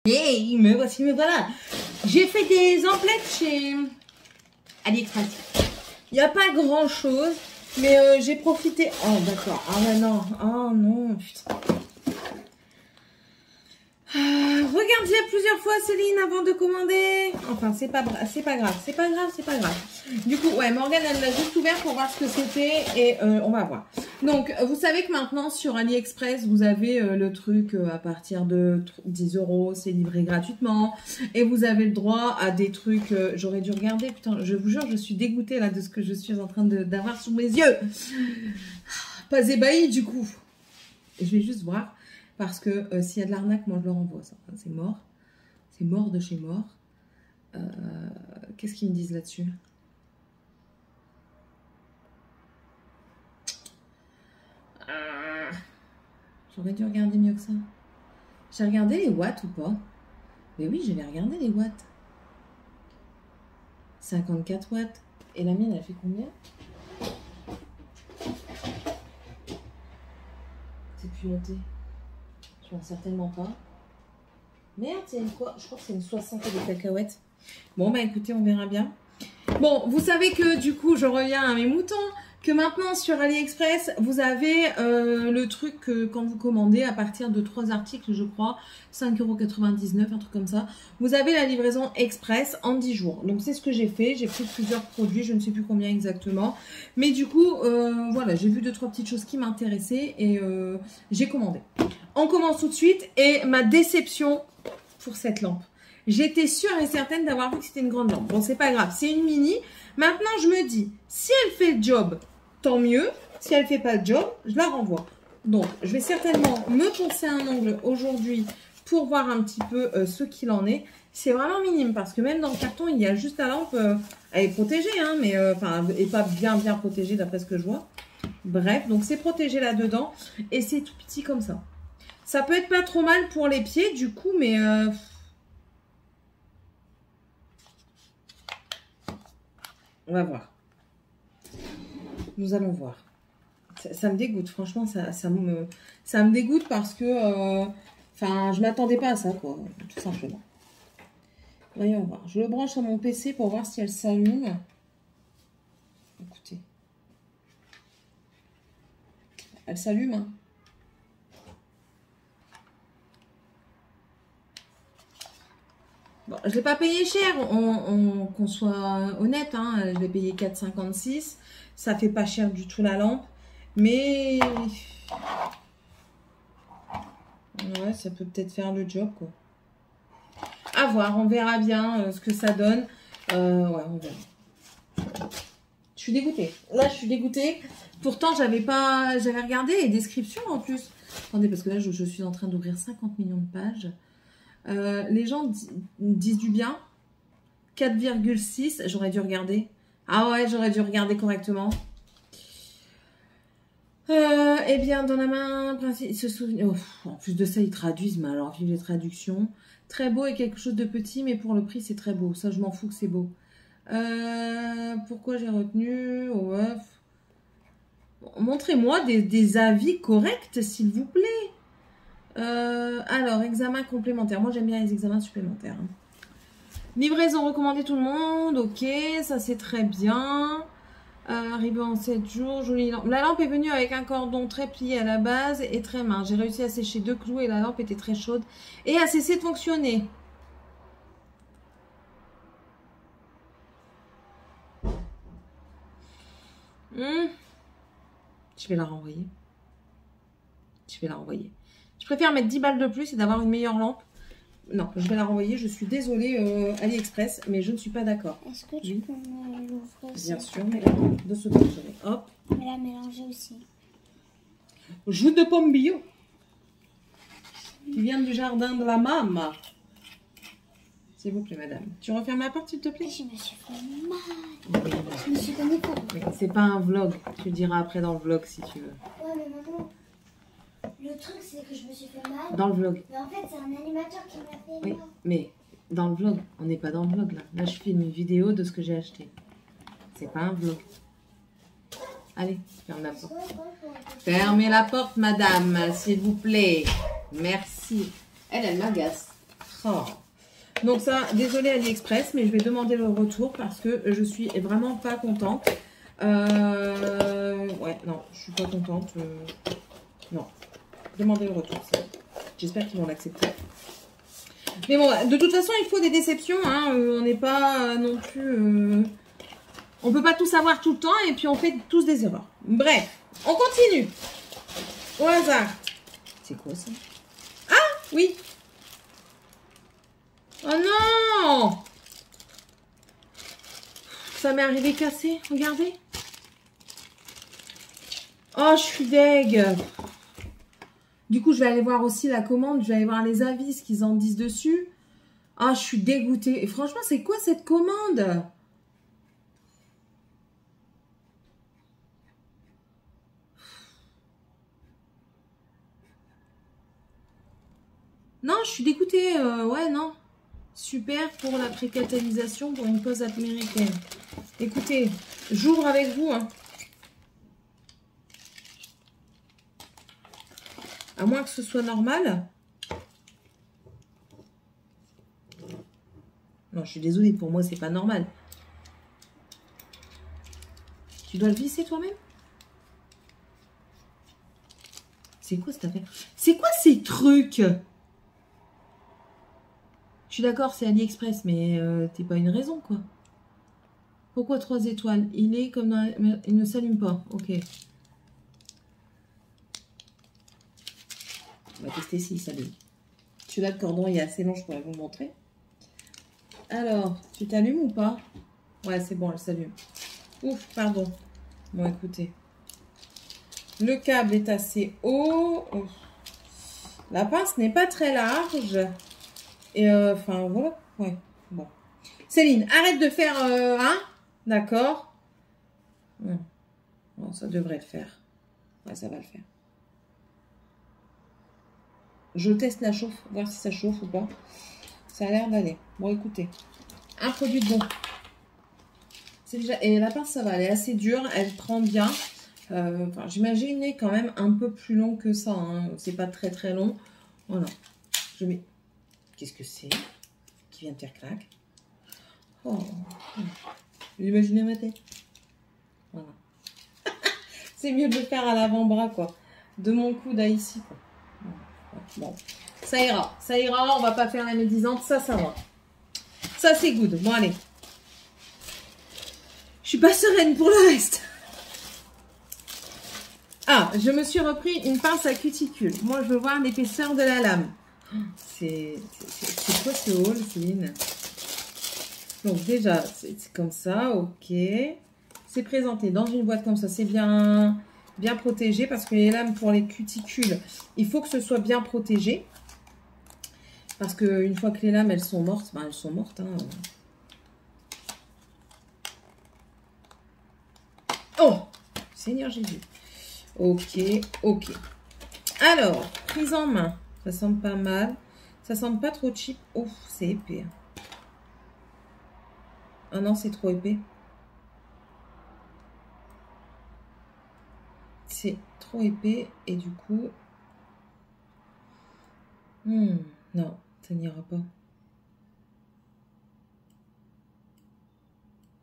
Hey, me voici, me voilà. J'ai fait des emplettes chez AliExpress. Il n'y a pas grand chose, mais j'ai profité. Oh, d'accord. Ah, ouais, non. Oh, non, putain. Regardez plusieurs fois Céline avant de commander. Enfin, c'est pas grave, c'est pas grave. Du coup, ouais, Morgane, elle l'a juste ouvert pour voir ce que c'était et on va voir. Donc, vous savez que maintenant sur AliExpress, vous avez le truc à partir de 10 €, c'est livré gratuitement et vous avez le droit à des trucs. J'aurais dû regarder, putain, je vous jure, je suis dégoûtée là de ce que je suis en train d'avoir sous mes yeux. Pas ébahie du coup. Je vais juste voir. Parce que s'il y a de l'arnaque, moi je le renvoie. Ça, c'est mort. C'est mort de chez mort. Qu'est-ce qu'ils me disent là-dessus? J'aurais dû regarder mieux que ça. J'ai regardé les watts ou pas? Mais oui, j'avais regardé les watts. 54 watts. Et la mienne, elle fait combien? C'est plus monté. Je pense certainement pas. Merde, c'est une quoi? Je crois que c'est une 60 de cacahuètes. Bon, bah écoutez, on verra bien. Bon, vous savez que du coup, je reviens à mes moutons. Que maintenant, sur AliExpress, vous avez le truc que quand vous commandez à partir de 3 articles, je crois, 5,99 €, un truc comme ça. Vous avez la livraison express en 10 jours. Donc, c'est ce que j'ai fait. J'ai pris plusieurs produits, je ne sais plus combien exactement. Mais du coup, voilà, j'ai vu 2-3 petites choses qui m'intéressaient et j'ai commandé. On commence tout de suite et ma déception pour cette lampe. J'étais sûre et certaine d'avoir vu que c'était une grande lampe. Bon, c'est pas grave, c'est une mini. Maintenant, je me dis, si elle fait le job, tant mieux. Si elle fait pas le job, je la renvoie. Donc, je vais certainement me poncer un ongle aujourd'hui pour voir un petit peu ce qu'il en est. C'est vraiment minime parce que même dans le carton, il y a juste la lampe. Elle est protégée, hein, mais enfin, elle n'est pas bien protégée d'après ce que je vois. Bref, donc c'est protégé là-dedans et c'est tout petit comme ça. Ça peut être pas trop mal pour les pieds du coup, mais on va voir. Nous allons voir. Ça me dégoûte, franchement, ça me dégoûte parce que enfin, je m'attendais pas à ça, quoi, tout simplement. Voyons voir. Je le branche sur mon PC pour voir si elle s'allume. Écoutez. Elle s'allume, hein. Bon, je ne l'ai pas payé cher, qu'on soit honnête, hein, je l'ai payé 4,56 €. Ça fait pas cher du tout la lampe, mais ouais, ça peut peut-être faire le job, quoi. À voir, on verra bien ce que ça donne. Ouais, on verra. Je suis dégoûtée. Là, je suis dégoûtée. Pourtant, j'avais regardé les descriptions en plus. Attendez, parce que là, je suis en train d'ouvrir 50 millions de pages. Les gens disent du bien. 4,6. J'aurais dû regarder. Ah ouais, j'aurais dû regarder correctement. Eh bien, dans la main, se souvenir. Oh, en plus de ça, ils traduisent, mais alors, vive les traductions. Très beau et quelque chose de petit, mais pour le prix, c'est très beau. Ça, je m'en fous que c'est beau. Pourquoi j'ai retenu? Ouais. Montrez-moi des avis corrects, s'il vous plaît. Alors, examen complémentaire. Moi, j'aime bien les examens supplémentaires. Livraison recommandée tout le monde. Ok, ça c'est très bien. Arrivé en 7 jours. Jolie lampe. La lampe est venue avec un cordon très plié à la base et très mince. J'ai réussi à sécher 2 clous et la lampe était très chaude et a cessé de fonctionner. Je vais la renvoyer. Je préfère mettre 10 balles de plus et d'avoir une meilleure lampe. Non, je vais la renvoyer. Je suis désolée, AliExpress, mais je ne suis pas d'accord. Est-ce que tu peux me l'ouvrir? Bien sûr, mais de ce côté, hop. Mais la mélanger aussi. Jus de pomme bio. Qui vient du jardin de la maman. S'il vous plaît, madame. Tu refermes la porte, s'il te plaît? Je me suis fait mal. Oui, Je me suis donné peur. c'est pas un vlog. Tu le diras après dans le vlog si tu veux. Ouais, mais maman, le truc c'est que je me suis fait mal. Dans le vlog. Mais en fait, c'est un animateur qui m'a fait Oui, mal. mais dans le vlog. On n'est pas dans le vlog là. Là, je filme une vidéo de ce que j'ai acheté. C'est pas un vlog. Allez, ferme la porte. Fermez la porte, madame, s'il vous plaît. Merci. Elle m'agace. Oh. Donc ça, désolé AliExpress, mais je vais demander le retour parce que je suis vraiment pas contente. Ouais, non, je suis pas contente. Non, demandez le retour. J'espère qu'ils vont l'accepter. Mais bon, de toute façon, il faut des déceptions. Hein. On n'est pas non plus... On peut pas tout savoir tout le temps et puis on fait tous des erreurs. Bref, on continue. Au hasard. C'est quoi ça? Ah, oui. Oh non! Ça m'est arrivé cassé, regardez. Oh, je suis deg. Du coup, je vais aller voir aussi la commande. Je vais aller voir les avis, ce qu'ils en disent dessus. Ah, je suis dégoûtée. Et franchement, c'est quoi cette commande? Non, je suis dégoûtée. Ouais, non. Super pour la précatalysation pour une pause américaine. Écoutez, j'ouvre avec vous. Hein. À moins que ce soit normal. Non, je suis désolée. Pour moi, c'est pas normal. Tu dois le visser toi-même? C'est quoi cette affaire? C'est quoi ces trucs? Je suis d'accord, c'est AliExpress, mais t'es pas une raison, quoi. Pourquoi 3 étoiles? Il est comme dans... Il ne s'allume pas. Ok. On va tester s'il s'allume. Celui-là, le cordon est assez long, je pourrais vous le montrer. Alors, tu t'allumes ou pas? Ouais, c'est bon, elle s'allume. Ouf, pardon. Bon, écoutez. Le câble est assez haut. Ouf. La pince n'est pas très large. Et enfin, voilà. Ouais, bon. Céline, arrête de faire... hein? D'accord. Bon, ça devrait le faire. Ouais, ça va le faire. Je teste la chauffe, voir si ça chauffe ou pas. Ça a l'air d'aller. Bon, écoutez. Un produit de bon. C'est déjà... Et la pince, ça va. Elle est assez dure. Elle prend bien. Enfin, j'imaginais quand même un peu plus long que ça. Hein. C'est pas très très long. Voilà. Je mets... Qu'est-ce que c'est qui vient de faire crack? Oh. Vous imaginez ma tête? Voilà. C'est mieux de le faire à l'avant-bras, quoi. De mon coude à ici, quoi. Bon. Ça ira. Ça ira. On va pas faire la médisante. Ça va. Ça, c'est good. Bon, allez. Je suis pas sereine pour le reste. Ah, je me suis repris une pince à cuticule. Moi, je veux voir l'épaisseur de la lame. C'est quoi ce haul, Céline? Donc déjà, c'est comme ça, ok. C'est présenté dans une boîte comme ça. C'est bien protégé parce que les lames pour les cuticules, il faut que ce soit bien protégé. Parce qu'une fois que les lames, elles sont mortes, ben elles sont mortes. Hein. Oh, Seigneur Jésus. Ok, ok. Alors, prise en main. Ça semble pas mal. Ça semble pas trop cheap. Ouf, c'est épais. Ah non, c'est trop épais. C'est trop épais. Et du coup... non, ça n'ira pas.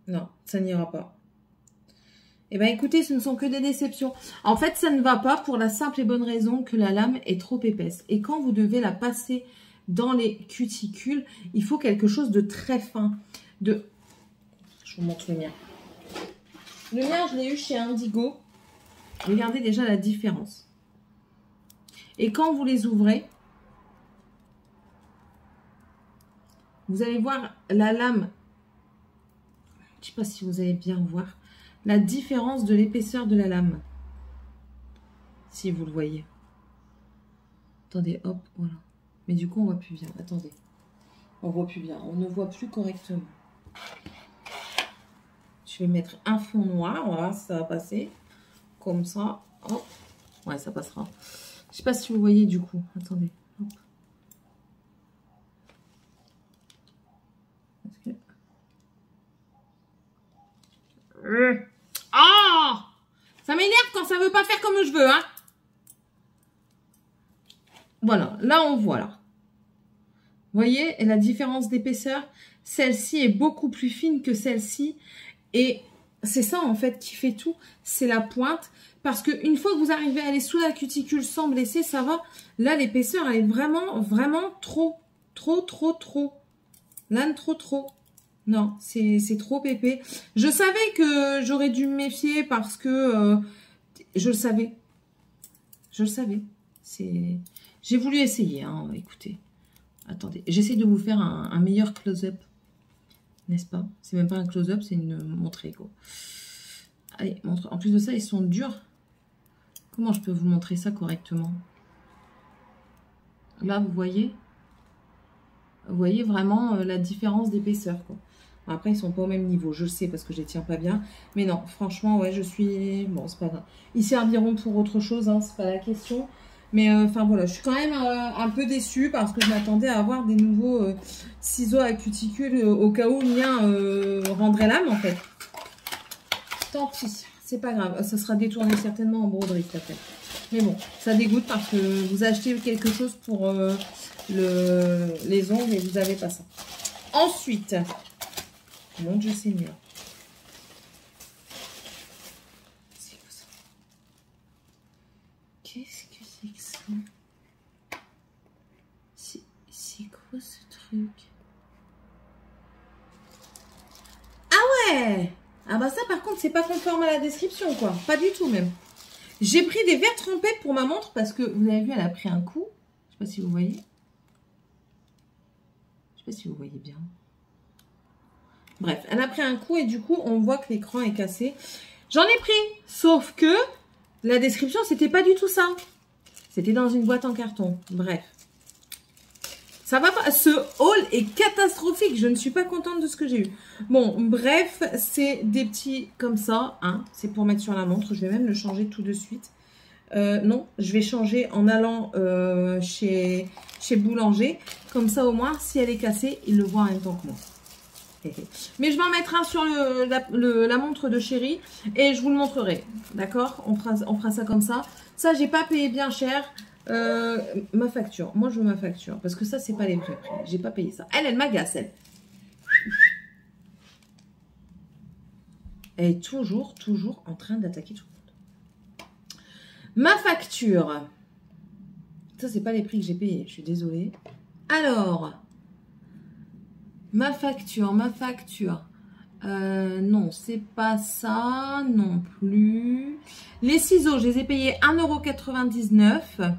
Non, ça n'ira pas. Eh bien, écoutez, ce ne sont que des déceptions. En fait, ça ne va pas pour la simple et bonne raison que la lame est trop épaisse. Et quand vous devez la passer dans les cuticules, il faut quelque chose de très fin. Je vous montre le mien. Le mien, je l'ai eu chez Indigo. Regardez déjà la différence. Et quand vous les ouvrez, vous allez voir la lame. Je ne sais pas si vous allez bien voir. La différence de l'épaisseur de la lame. Si vous le voyez. Attendez, hop, voilà. Mais du coup, on ne voit plus bien. Attendez. On ne voit plus bien. On ne voit plus correctement. Je vais mettre un fond noir. On va voir si ça va passer. Comme ça. Hop. Ouais, ça passera. Je ne sais pas si vous voyez du coup. Attendez. Hop. Ah, ça m'énerve quand ça veut pas faire comme je veux, hein. Voilà, là on voit là. voyez la différence d'épaisseur? Celle-ci est beaucoup plus fine que celle-ci. Et c'est ça, en fait, qui fait tout. C'est la pointe. Parce qu'une fois que vous arrivez à aller sous la cuticule sans blesser, ça va. Là, l'épaisseur, elle est vraiment, vraiment trop. Trop. Là, trop. Non, c'est trop épais. Je savais que j'aurais dû me méfier parce que je le savais. J'ai voulu essayer, hein, écoutez. Attendez, j'essaie de vous faire un meilleur close-up. N'est-ce pas? C'est même pas un close-up, c'est une montrée, quoi. Allez, montre. En plus de ça, ils sont durs. Comment je peux vous montrer ça correctement? Là, vous voyez? Vous voyez vraiment la différence d'épaisseur, quoi. Après, ils sont pas au même niveau, je le sais parce que je les tiens pas bien. Mais non, franchement, ouais, je suis... Bon, c'est pas grave. Ils serviront pour autre chose, hein, c'est pas la question. Mais enfin, voilà, je suis quand même un peu déçue parce que je m'attendais à avoir des nouveaux ciseaux à cuticule au cas où le mien rendrait l'âme, en fait. Tant pis, c'est pas grave. Ça sera détourné certainement en broderie, peut-être. Mais bon, ça dégoûte parce que vous achetez quelque chose pour les ongles et vous n'avez pas ça. Ensuite... Mon Dieu Seigneur. C'est quoi ça? Qu'est-ce que c'est que ça? C'est quoi ce truc? Ah ouais! Ah bah ça par contre c'est pas conforme à la description quoi. Pas du tout même. J'ai pris des verres trempettes pour ma montre parce que vous avez vu elle a pris un coup. Je sais pas si vous voyez. Je sais pas si vous voyez bien. Bref, elle a pris un coup et du coup, on voit que l'écran est cassé. J'en ai pris, sauf que la description, c'était pas du tout ça. C'était dans une boîte en carton. Bref. Ça va pas. Ce haul est catastrophique. Je ne suis pas contente de ce que j'ai eu. Bon, bref, c'est des petits comme ça. Hein. C'est pour mettre sur la montre. Je vais même le changer tout de suite. Non, je vais changer en allant chez Boulanger. Comme ça, au moins, si elle est cassée, il le voit en même temps que moi. Mais je vais en mettre un sur la montre de Chérie et je vous le montrerai. D'accord, on fera ça comme ça. Ça, j'ai pas payé bien cher. Ma facture. Moi, je veux ma facture. Parce que ça, c'est pas les vrais prix. J'ai pas payé ça. Elle m'agace, elle. Elle est toujours en train d'attaquer tout le monde. Ma facture. Ça, c'est pas les prix que j'ai payés. Je suis désolée. Alors... Ma facture. Non, c'est pas ça non plus. Les ciseaux, je les ai payés 1,99 €.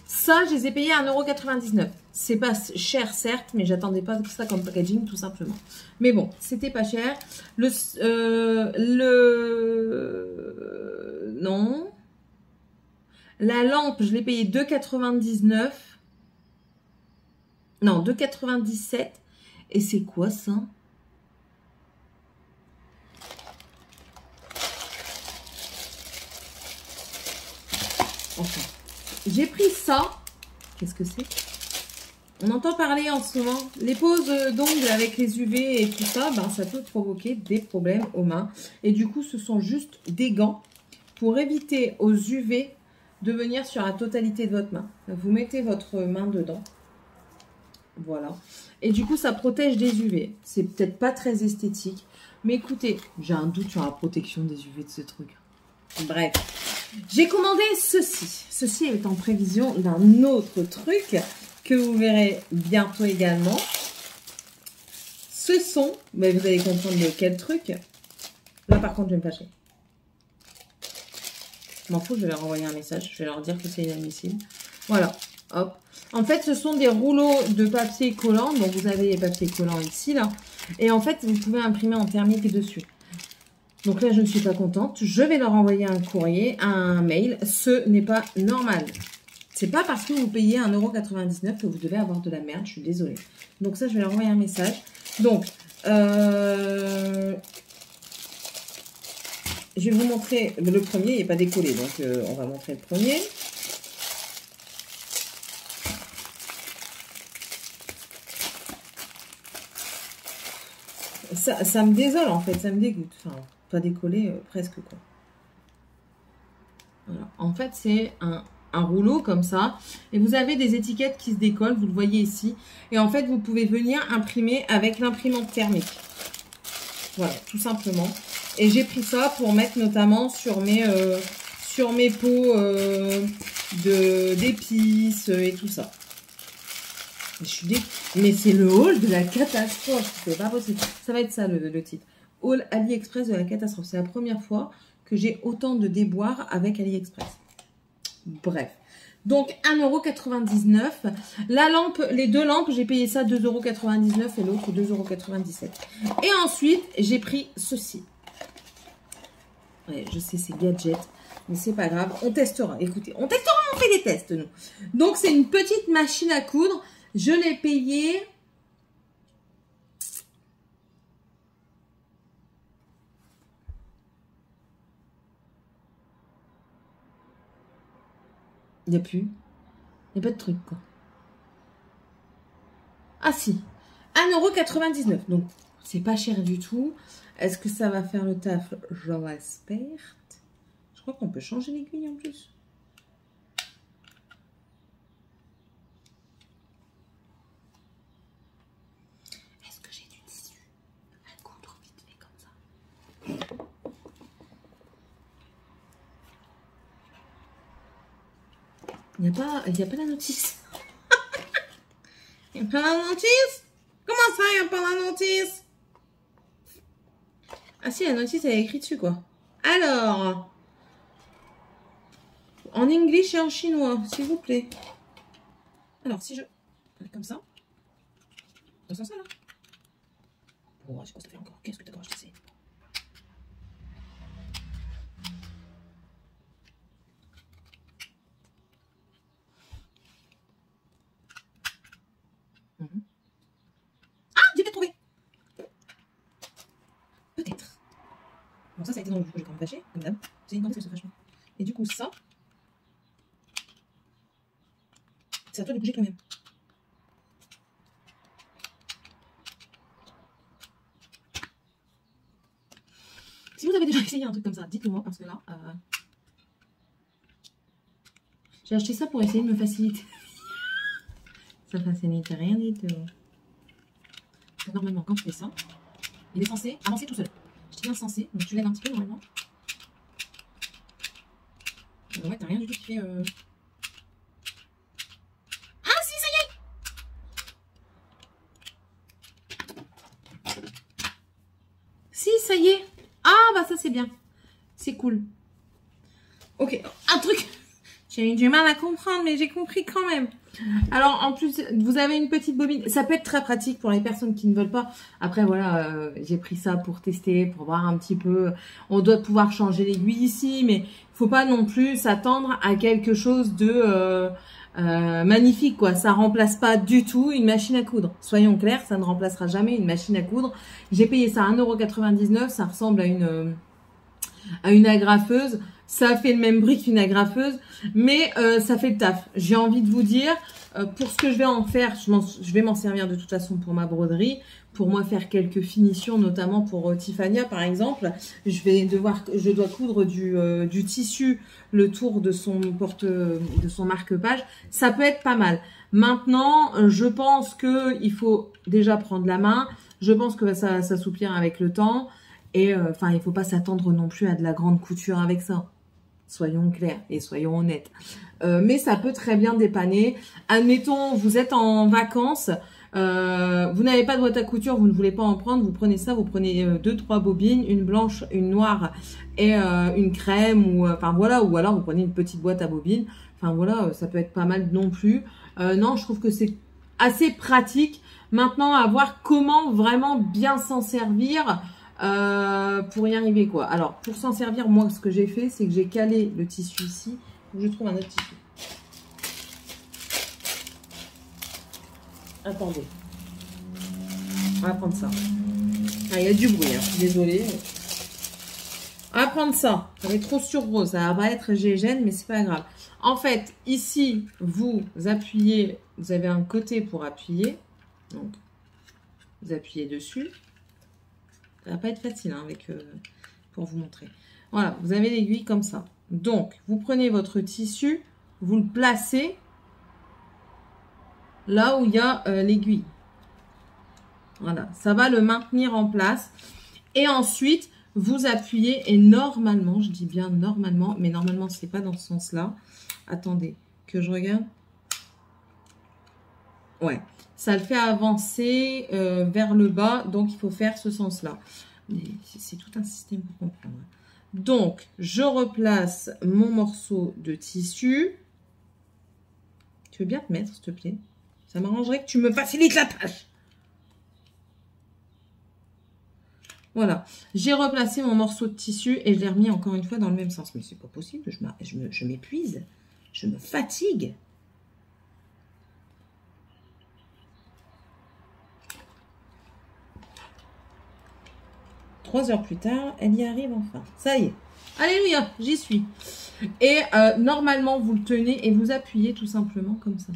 Ça, je les ai payés 1,99 €. C'est pas cher, certes, mais j'attendais pas ça comme packaging, tout simplement. Mais bon, c'était pas cher. Non. La lampe, je l'ai payée 2,99 €. Non, 2,97 €. Et c'est quoi ça? Enfin, j'ai pris ça. Qu'est-ce que c'est? On entend parler en ce moment. Les poses d'ongles avec les UV et tout ça, ben, ça peut provoquer des problèmes aux mains. Et du coup, ce sont juste des gants pour éviter aux UV de venir sur la totalité de votre main. Vous mettez votre main dedans. Voilà. Et du coup, ça protège des UV. C'est peut-être pas très esthétique. Mais écoutez, j'ai un doute sur la protection des UV de ce truc. Bref. J'ai commandé ceci. Ceci est en prévision d'un autre truc que vous verrez bientôt également. Ce sont... Mais vous allez comprendre de quel truc. Là, par contre, je vais me fâcher. Je m'en fous, je vais leur envoyer un message. Je vais leur dire que c'est inadmissible. Voilà. Hop. En fait, ce sont des rouleaux de papier collant. Donc, vous avez les papiers collants ici, là. Et en fait, vous pouvez imprimer en thermique dessus. Donc là, je ne suis pas contente. Je vais leur envoyer un courrier, un mail. Ce n'est pas normal. C'est pas parce que vous payez 1,99 € que vous devez avoir de la merde. Je suis désolée. Donc ça, je vais leur envoyer un message. Donc, je vais vous montrer le premier. Il n'est pas décollé. Donc, on va montrer le premier. Ça me désole en fait, ça me dégoûte. Enfin, pas décoller, presque quoi. Voilà. En fait, c'est un un rouleau comme ça. Et vous avez des étiquettes qui se décollent, vous le voyez ici. Et en fait, vous pouvez venir imprimer avec l'imprimante thermique. Voilà, tout simplement. Et j'ai pris ça pour mettre notamment sur mes pots d'épices et tout ça. Mais c'est le haul de la catastrophe. C'est pas possible. Ça va être ça le titre. Haul AliExpress de la catastrophe. C'est la première fois que j'ai autant de déboires avec AliExpress. Bref. Donc 1,99 €. La lampe, les deux lampes, j'ai payé ça 2,99 € et l'autre 2,97 €. Et ensuite, j'ai pris ceci. Ouais, je sais, c'est gadget, mais c'est pas grave. On testera. Écoutez, on testera, on fait des tests, nous. Donc, c'est une petite machine à coudre. Je l'ai payée. Il n'y a plus. Il n'y a pas de truc, quoi. Ah, si. 1,99 €. Donc, c'est pas cher du tout. Est-ce que ça va faire le taf? Je l'espère. Je crois qu'on peut changer l'aiguille en plus. Est-ce que j'ai du tissu à coudre vite fait comme ça? Il n'y a pas la notice. Il n'y a pas la notice? Comment ça, il n'y a pas la notice? Ah si, la notice, elle est écrite dessus, quoi. Alors, en anglais et en chinois, s'il vous plaît. Alors, si je... Comme ça. Dans ce sens-là, là. Oh, je sais pas ce que ça fait encore. Qu'est-ce que t'as encore acheté? Ah, j'ai peut-être trouvé. Peut-être. Bon, ça a été dans le coup, j'ai quand même fâché, comme d'hab. C'est une grande se fâche pas. Et du coup, ça, c'est à toi de bouger toi-même. Si vous avez déjà essayé un truc comme ça, dites-le moi, parce que là, j'ai acheté ça pour essayer de me faciliter. Ça facilite rien du tout. Normalement, quand tu fais ça, il est censé avancer tout seul. Je dis bien censé, donc tu lèves un petit peu normalement. Ouais, t'as rien du tout qui fait... Ah si, ça y est! Si, ça y est! Ah bah ça c'est bien. C'est cool. Ok, un truc... J'ai eu du mal à comprendre, mais j'ai compris quand même. Alors, en plus, vous avez une petite bobine. Ça peut être très pratique pour les personnes qui ne veulent pas. Après, voilà, j'ai pris ça pour tester, pour voir un petit peu. On doit pouvoir changer l'aiguille ici, mais il faut pas non plus s'attendre à quelque chose de magnifique, quoi. Ça remplace pas du tout une machine à coudre. Soyons clairs, ça ne remplacera jamais une machine à coudre. J'ai payé ça 1,99 €. Ça ressemble à une agrafeuse. Ça fait le même bruit qu'une agrafeuse, mais ça fait le taf. J'ai envie de vous dire, pour ce que je vais en faire, je vais m'en servir de toute façon pour ma broderie, pour moi faire quelques finitions, notamment pour Tiffania par exemple. Je dois coudre du tissu le tour de son marque-page. Ça peut être pas mal. Maintenant, je pense que il faut déjà prendre la main. Je pense que ça va s'assouplir avec le temps. Et enfin, il faut pas s'attendre non plus à de la grande couture avec ça. Soyons clairs et soyons honnêtes. Mais ça peut très bien dépanner. Admettons, vous êtes en vacances, vous n'avez pas de boîte à couture, vous ne voulez pas en prendre, vous prenez ça, vous prenez 2-3 bobines, une blanche, une noire et une crème, ou enfin voilà, ou alors vous prenez une petite boîte à bobines. Enfin voilà, ça peut être pas mal non plus. Non, je trouve que c'est assez pratique. Maintenant, à voir comment vraiment bien s'en servir. Pour y arriver quoi. Alors pour s'en servir, moi ce que j'ai fait, c'est que j'ai calé le tissu ici. Faut que je trouve un autre tissu. Attendez. On va prendre ça. Ah, il y a du bruit, hein. Je suis désolée. On va prendre ça. Ça va être trop sur gros. Ça va pas être gêne, mais c'est pas grave. En fait, ici, vous appuyez. Vous avez un côté pour appuyer. Donc, vous appuyez dessus. Ça va pas être facile hein, pour vous montrer. Voilà, vous avez l'aiguille comme ça. Donc, vous prenez votre tissu, vous le placez là où il y a l'aiguille. Voilà, ça va le maintenir en place. Et ensuite, vous appuyez et normalement, je dis bien normalement, mais normalement, c'est pas dans ce sens-là. Attendez, que je regarde. Ouais, ça le fait avancer vers le bas, donc il faut faire ce sens-là. C'est tout un système pour comprendre. Donc, je replace mon morceau de tissu. Tu veux bien te mettre, s'il te plaît? Ça m'arrangerait que tu me facilites la tâche. Voilà, j'ai replacé mon morceau de tissu et je l'ai remis encore une fois dans le même sens. Mais c'est pas possible, je m'épuise, je me fatigue. Trois heures plus tard, elle y arrive enfin. Ça y est. Alléluia, j'y suis. Et normalement, vous le tenez et vous appuyez tout simplement comme ça.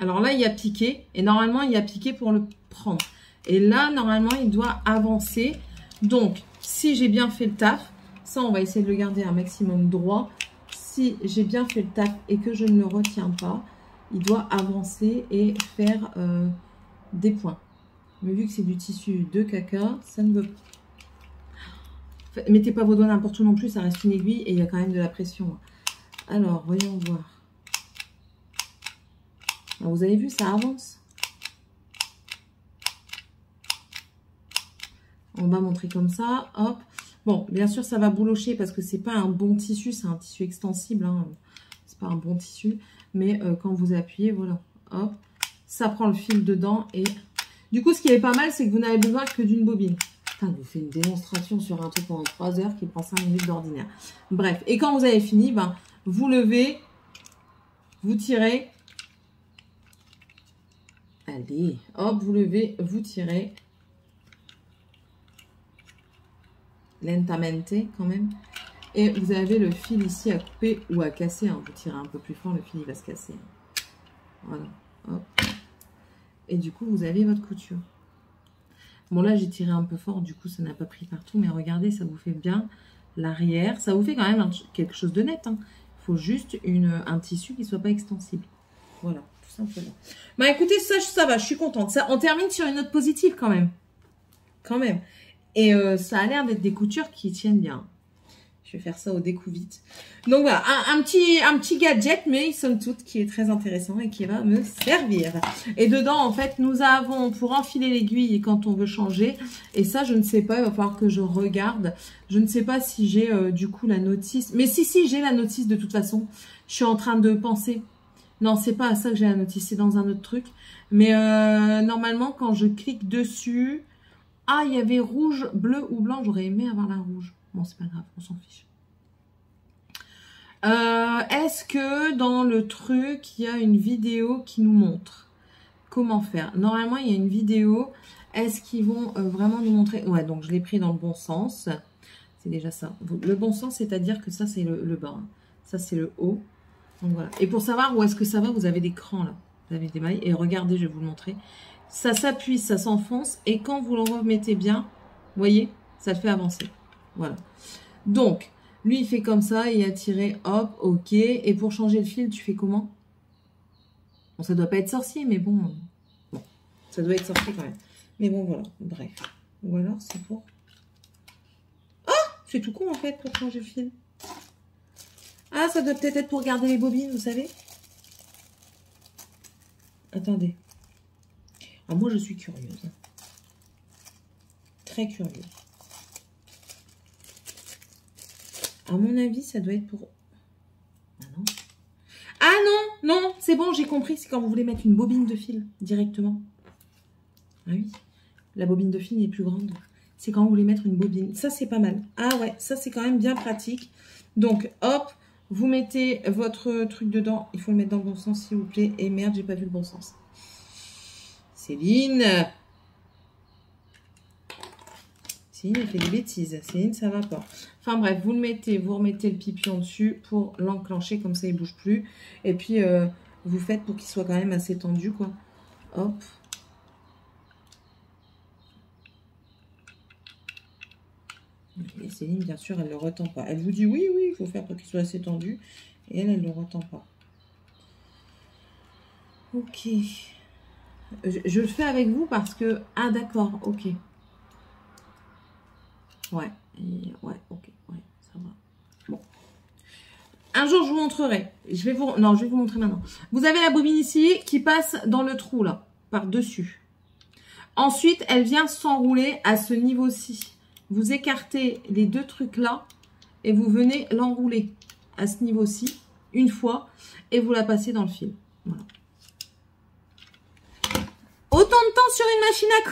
Alors là, il y a piqué. Et normalement, il y a piqué pour le prendre. Et là, normalement, il doit avancer. Donc, si j'ai bien fait le taf, ça, on va essayer de le garder un maximum droit. Si j'ai bien fait le taf et que je ne le retiens pas, il doit avancer et faire des points. Mais vu que c'est du tissu de caca, ça ne veut pas. Mettez pas vos doigts n'importe où non plus, ça reste une aiguille et il y a quand même de la pression. Alors, voyons voir. Alors, vous avez vu, ça avance. On va montrer comme ça, hop. Bon, bien sûr, ça va boulocher parce que c'est pas un bon tissu, c'est un tissu extensible. Hein. C'est pas un bon tissu, mais quand vous appuyez, voilà, hop, ça prend le fil dedans et... Du coup, ce qui est pas mal, c'est que vous n'avez besoin que d'une bobine. Putain, je vous fais une démonstration sur un truc pendant 3 heures qui prend 5 minutes d'ordinaire. Bref, et quand vous avez fini, ben, vous levez, vous tirez. Allez, hop, vous levez, vous tirez. Lentamente, quand même. Et vous avez le fil ici à couper ou à casser. Hein. Vous tirez un peu plus fort, le fil il va se casser. Voilà, hop. Et du coup, vous avez votre couture. Bon, là, j'ai tiré un peu fort, du coup, ça n'a pas pris partout. Mais regardez, ça vous fait bien l'arrière. Ça vous fait quand même quelque chose de net. Hein. Il faut juste un tissu qui ne soit pas extensible. Voilà, tout simplement. Bah, écoutez, ça va, je suis contente. Ça, on termine sur une note positive quand même. Quand même. Et ça a l'air d'être des coutures qui tiennent bien. Je vais faire ça au découvite. Donc voilà, un petit gadget, mais somme toute, qui est très intéressant et qui va me servir. Et dedans, en fait, nous avons pour enfiler l'aiguille quand on veut changer. Et ça, je ne sais pas, il va falloir que je regarde. Je ne sais pas si j'ai du coup la notice. Mais si, j'ai la notice de toute façon. Je suis en train de penser. Non, c'est pas à ça que j'ai la notice, c'est dans un autre truc. Mais normalement, quand je clique dessus... Ah, il y avait rouge, bleu ou blanc. J'aurais aimé avoir la rouge. Bon, c'est pas grave, on s'en fiche. Est-ce que dans le truc, il y a une vidéo qui nous montre comment faire? Normalement, il y a une vidéo. Est-ce qu'ils vont vraiment nous montrer? Ouais, donc je l'ai pris dans le bon sens. C'est déjà ça. Le bon sens, c'est-à-dire que ça, c'est le bas. Hein. Ça, c'est le haut. Donc voilà. Et pour savoir où est-ce que ça va, vous avez des crans là. Vous avez des mailles. Et regardez, je vais vous le montrer. Ça s'appuie, ça s'enfonce. Et quand vous le remettez bien, vous voyez, ça le fait avancer. Voilà. Donc, lui, il fait comme ça. Il a tiré, hop, ok. Et pour changer le fil, tu fais comment? Bon, ça doit pas être sorcier, mais bon. Bon, ça doit être sorcier quand même. Mais bon, voilà. Bref. Ou alors, c'est pour... Ah! C'est tout con, en fait, pour changer le fil. Ah, ça doit peut-être être pour garder les bobines, vous savez? Attendez. Ah, moi, je suis curieuse. Très curieuse. À mon avis, ça doit être pour... Ah non. Ah non, non, c'est bon, j'ai compris. C'est quand vous voulez mettre une bobine de fil directement. Ah oui, la bobine de fil est plus grande. C'est quand vous voulez mettre une bobine. Ça, c'est pas mal. Ah ouais, ça, c'est quand même bien pratique. Donc, hop, vous mettez votre truc dedans. Il faut le mettre dans le bon sens, s'il vous plaît. Et merde, j'ai pas vu le bon sens. Céline. Céline, elle fait des bêtises. Céline, ça va pas. Enfin bref, vous le mettez, vous remettez le pipion dessus pour l'enclencher. Comme ça, il bouge plus. Et puis, vous faites pour qu'il soit quand même assez tendu, quoi. Hop. Et Céline, bien sûr, elle ne le retend pas. Elle vous dit oui, oui, il faut faire pour qu'il soit assez tendu. Et elle ne le retend pas. Ok. Je le fais avec vous parce que... Ah, d'accord, ok. Ouais, ouais, ok, ouais, ça va. Bon. Un jour, je vous montrerai. Non, je vais vous montrer maintenant. Vous avez la bobine ici qui passe dans le trou, là, par-dessus. Ensuite, elle vient s'enrouler à ce niveau-ci. Vous écartez les deux trucs là et vous venez l'enrouler à ce niveau-ci une fois et vous la passez dans le fil. Voilà. Autant de temps sur une machine à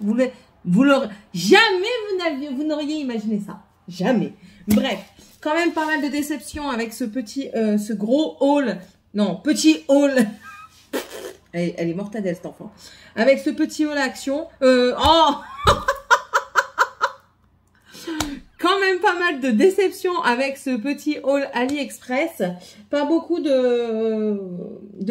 coudre. Jamais vous n'auriez imaginé ça. Jamais. Bref, quand même pas mal de déceptions avec ce petit, ce gros haul. Non, petit haul. Elle est mortadelle, cet enfant. Avec ce petit haul action. Oh quand même pas mal de déceptions avec ce petit haul AliExpress. Pas beaucoup de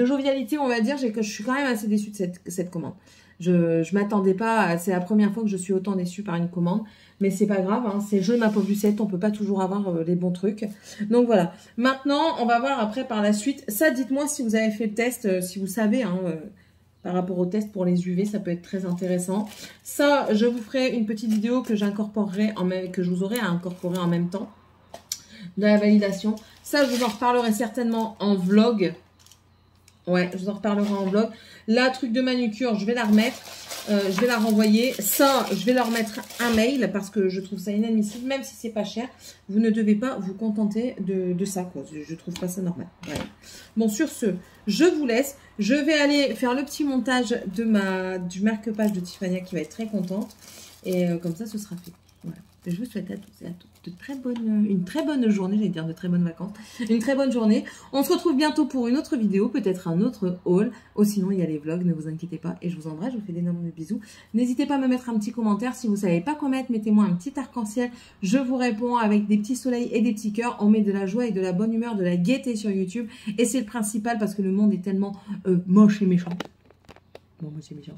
jovialité, on va dire. Je suis quand même assez déçue de cette commande. Je m'attendais pas. C'est la première fois que je suis autant déçue par une commande. Mais c'est pas grave, hein, c'est jeu ma pauvre Lucette, on peut pas toujours avoir les bons trucs. Donc voilà. Maintenant, on va voir après par la suite. Ça, dites-moi si vous avez fait le test, si vous savez, hein, par rapport au test pour les UV, ça peut être très intéressant. Ça, je vous ferai une petite vidéo que j'incorporerai, que je vous aurai à incorporer en même temps de la validation. Ça, je vous en reparlerai certainement en vlog. Ouais, je vous en reparlerai en vlog. La truc de manucure, je vais la remettre. Je vais la renvoyer. Ça, je vais leur mettre un mail parce que je trouve ça inadmissible. Même si c'est pas cher, vous ne devez pas vous contenter de ça, quoi. Je trouve pas ça normal. Ouais. Bon, sur ce, je vous laisse. Je vais aller faire le petit montage du marque-page de Tiffania qui va être très contente. Et comme ça, ce sera fait. Voilà. Je vous souhaite à tous et à toutes une très bonne journée, j'allais dire de très bonnes vacances, une très bonne journée. On se retrouve bientôt pour une autre vidéo, peut-être un autre haul. Ou sinon, il y a les vlogs, ne vous inquiétez pas. Et je vous embrasse, je vous fais d'énormes bisous. N'hésitez pas à me mettre un petit commentaire. Si vous ne savez pas quoi mettre, mettez-moi un petit arc-en-ciel. Je vous réponds avec des petits soleils et des petits cœurs. On met de la joie et de la bonne humeur, de la gaieté sur YouTube. Et c'est le principal parce que le monde est tellement moche et méchant. Bon, moche et méchant.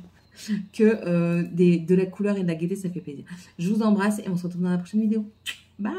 Que de la couleur et de la gaieté, ça fait plaisir. Je vous embrasse et on se retrouve dans la prochaine vidéo. Bye!